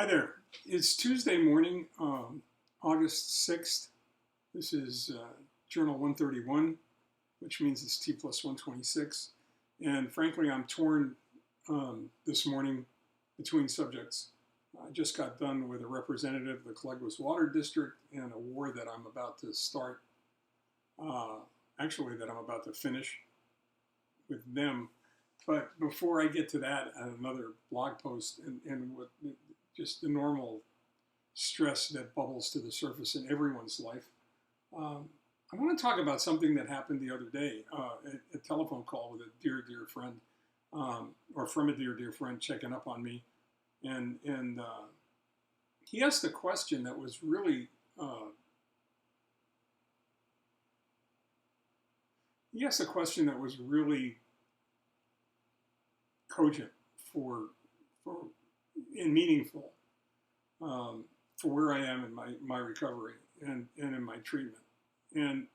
Hi there. It's Tuesday morning, August 6th. This is Journal 131, which means it's T+126. And frankly, I'm torn this morning between subjects. I just got done with a representative of the Columbus Water District and a war that I'm about to start, that I'm about to finish with them. But before I get to that, another blog post and what just the normal stress that bubbles to the surface in everyone's life. I want to talk about something that happened the other day, a telephone call with a dear, dear friend, or from a dear, dear friend checking up on me. And he asked a question that was really, cogent for and meaningful for where I am in my recovery and in my treatment. And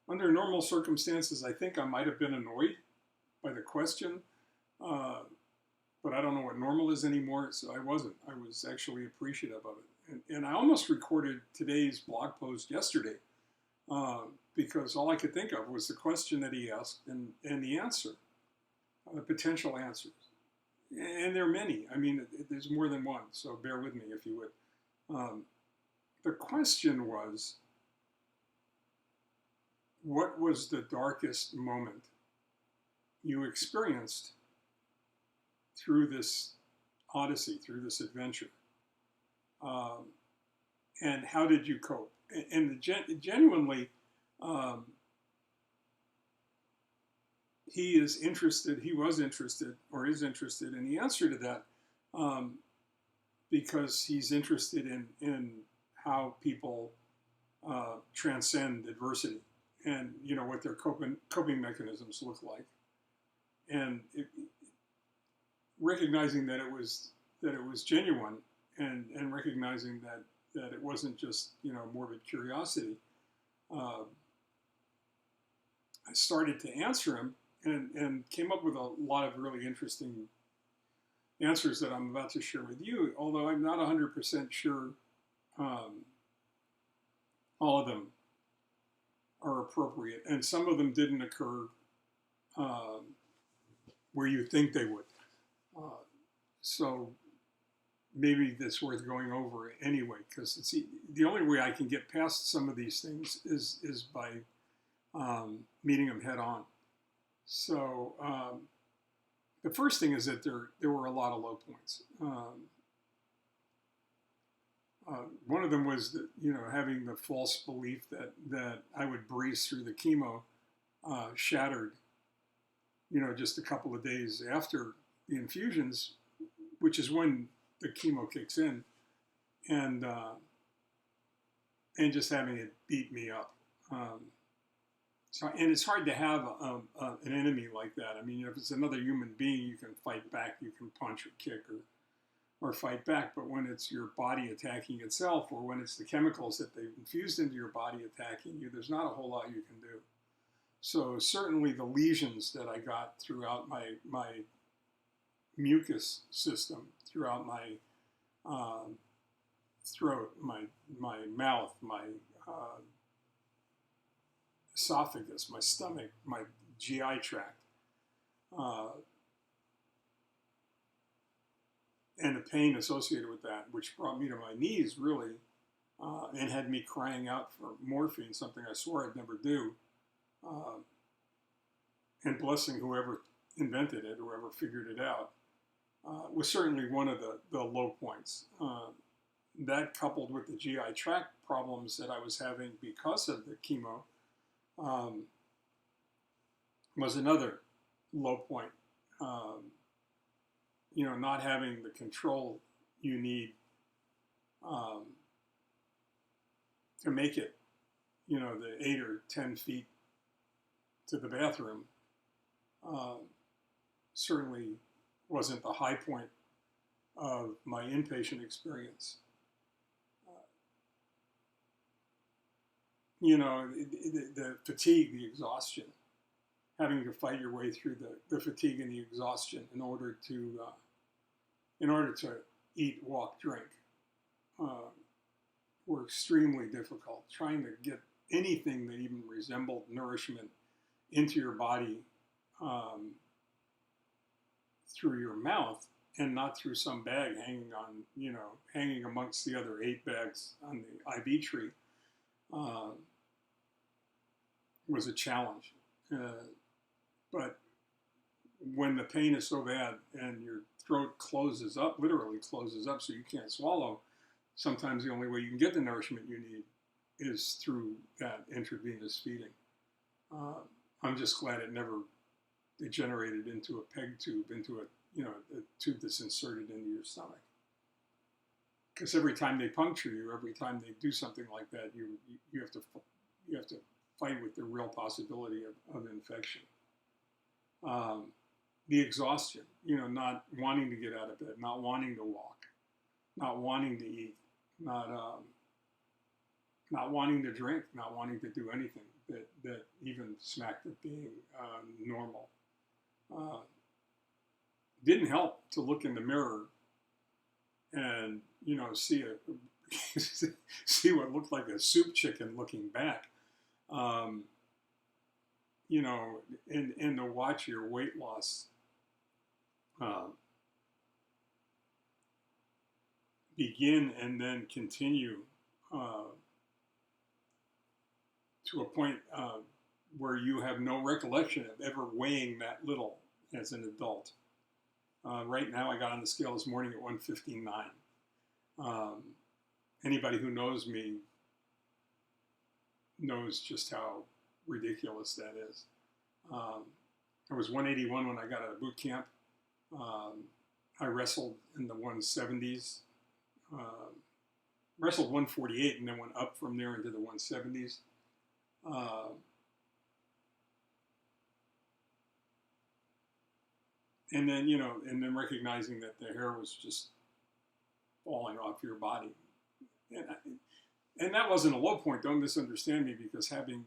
under normal circumstances, I think I might have been annoyed by the question, but I don't know what normal is anymore, so I wasn't. I was actually appreciative of it. And I almost recorded today's blog post yesterday because all I could think of was the question that he asked and the answer, the potential answers. And there are many. I mean, there's more than one, so bear with me if you would. The question was, what was the darkest moment you experienced through this odyssey, through this adventure? And how did you cope? And genuinely, he was interested, or is interested in the answer to that, because he's interested in how people transcend adversity and, you know, what their coping mechanisms look like. And recognizing that it was genuine and recognizing that it wasn't just, you know, morbid curiosity, I started to answer him and came up with a lot of really interesting answers that I'm about to share with you, although I'm not 100% sure all of them are appropriate. And some of them didn't occur where you think they would. So maybe that's worth going over anyway, because it's the only way I can get past some of these things is by meeting them head on. So the first thing is that there were a lot of low points. One of them was that, you know, having the false belief that I would breeze through the chemo shattered, you know, just a couple of days after the infusions, which is when the chemo kicks in, and just having it beat me up. And it's hard to have an enemy like that. I mean, if it's another human being, you can fight back, you can punch or kick or fight back. But when it's your body attacking itself, or when it's the chemicals that they've infused into your body attacking you, there's not a whole lot you can do. So certainly the lesions that I got throughout my mucus system, throughout my throat, my mouth, my esophagus, my stomach, my GI tract, and the pain associated with that, which brought me to my knees, really, and had me crying out for morphine, something I swore I'd never do, and blessing whoever invented it, whoever figured it out, was certainly one of the low points. That, coupled with the GI tract problems that I was having because of the chemo, was another low point. You know, not having the control you need to make it, you know, the 8 or 10 feet to the bathroom certainly wasn't the high point of my inpatient experience. You know, the fatigue, the exhaustion, having to fight your way through the fatigue and the exhaustion in order to in order to eat, walk, drink, uh, were extremely difficult. Trying to get anything that even resembled nourishment into your body um, through your mouth and not through some bag hanging on, hanging amongst the other 8 bags on the IV tree uh, was a challenge. But when the pain is so bad and your throat closes up, literally closes up so you can't swallow, sometimes the only way you can get the nourishment you need is through that intravenous feeding. I'm just glad it never degenerated into a peg tube, into a tube that's inserted into your stomach. Because every time they puncture you, every time they do something like that, you have to fight with the real possibility of infection. The exhaustion, not wanting to get out of bed, not wanting to walk, not wanting to eat, not wanting to drink, not wanting to do anything that even smacked of being normal. Didn't help to look in the mirror and see see what looked like a soup chicken looking back. And to watch your weight loss begin and then continue to a point where you have no recollection of ever weighing that little as an adult. Right now, I got on the scale this morning at 159. Anybody who knows me knows just how ridiculous that is. I was 181 when I got out of boot camp. I wrestled in the 170s, wrestled 148 and then went up from there into the 170s. And then recognizing that the hair was just falling off your body. And that wasn't a low point, don't misunderstand me, because having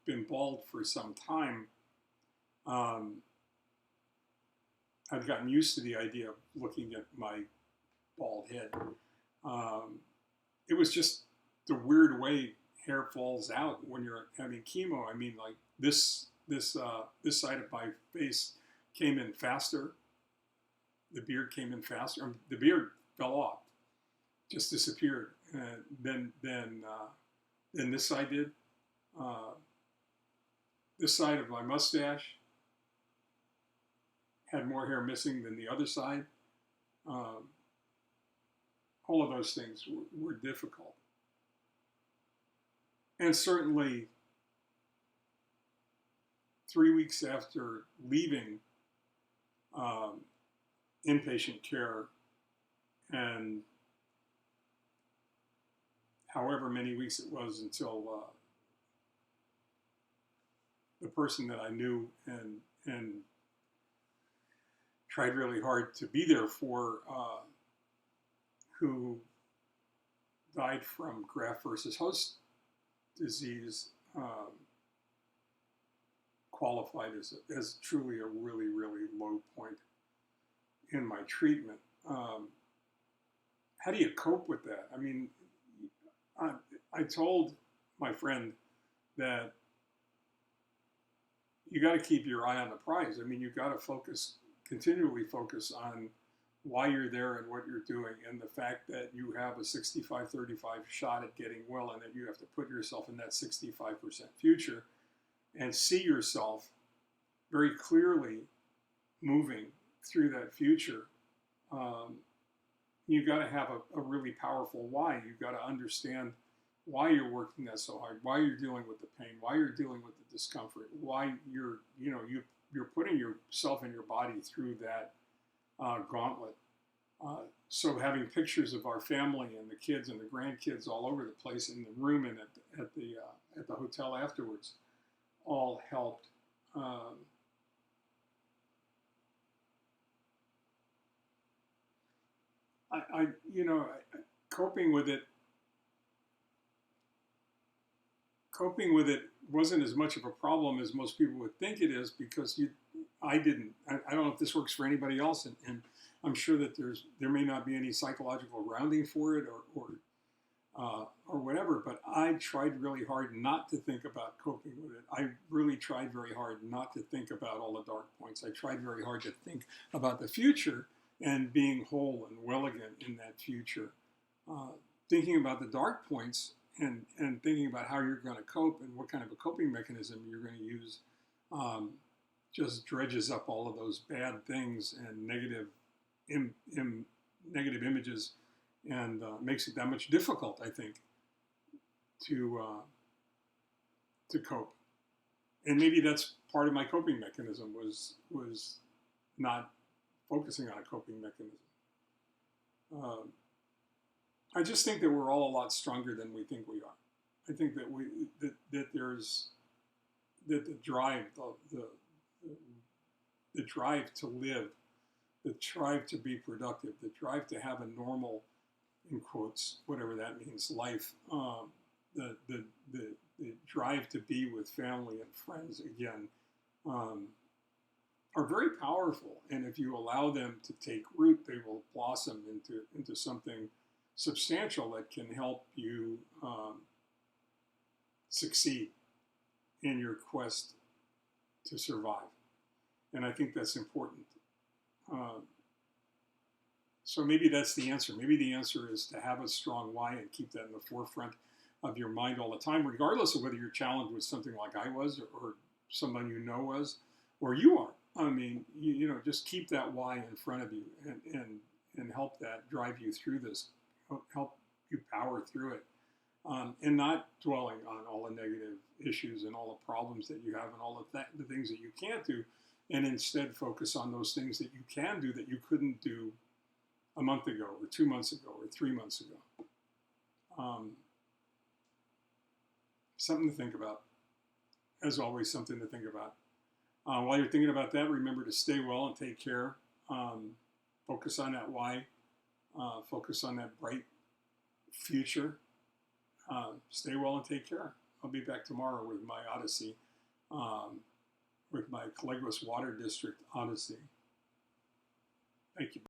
been bald for some time, I've gotten used to the idea of looking at my bald head. It was just the weird way hair falls out when you're having chemo. I mean, like this side of my face came in faster. The beard came in faster. The beard fell off, just disappeared. Then this side did. This side of my mustache had more hair missing than the other side. All of those things were difficult. And certainly 3 weeks after leaving inpatient care, and however many weeks it was until the person that I knew and tried really hard to be there for, who died from graft versus host disease, qualified as truly a really, really low point in my treatment. How do you cope with that? I mean, I told my friend that you got to keep your eye on the prize. I mean, you got to continually focus on why you're there and what you're doing, and the fact that you have a 65-35 shot at getting well, and that you have to put yourself in that 65% future and see yourself very clearly moving through that future. You got to have a really powerful why. You got to understand why you're working that so hard, why you're dealing with the pain, why you're dealing with the discomfort, why you're putting yourself and your body through that gauntlet. So having pictures of our family and the kids and the grandkids all over the place in the room and at the hotel afterwards all helped. Coping with it wasn't as much of a problem as most people would think it is, because I don't know if this works for anybody else, and I'm sure that there may not be any psychological grounding for it or whatever, but I tried really hard not to think about coping with it. I really tried very hard not to think about all the dark points. I tried very hard to think about the future and being whole and well again in that future. Thinking about the dark points and thinking about how you're going to cope and what kind of a coping mechanism you're going to use just dredges up all of those bad things and negative images, and makes it that much difficult, I think, to cope. And maybe that's part of my coping mechanism was not focusing on a coping mechanism. I just think that we're all a lot stronger than we think we are. I think that there's the drive, the drive to live, the drive to be productive, the drive to have a normal, in quotes, whatever that means, life, the drive to be with family and friends again, are very powerful. And if you allow them to take root, they will blossom into something substantial that can help you succeed in your quest to survive. And I think that's important. So maybe that's the answer. Maybe the answer is to have a strong why and keep that in the forefront of your mind all the time, regardless of whether you're challenged with something like I was, or someone you know was, or you are. I mean, you know, just keep that why in front of you and help that drive you through this, help you power through it, and not dwelling on all the negative issues and all the problems that you have and all the things that you can't do, and instead focus on those things that you can do that you couldn't do a month ago or 2 months ago or 3 months ago. Something to think about. As always, something to think about. While you're thinking about that, remember to stay well and take care. Focus on that why. Focus on that bright future. Stay well and take care. I'll be back tomorrow with my Odyssey, with my Caligula's Water District Odyssey. Thank you.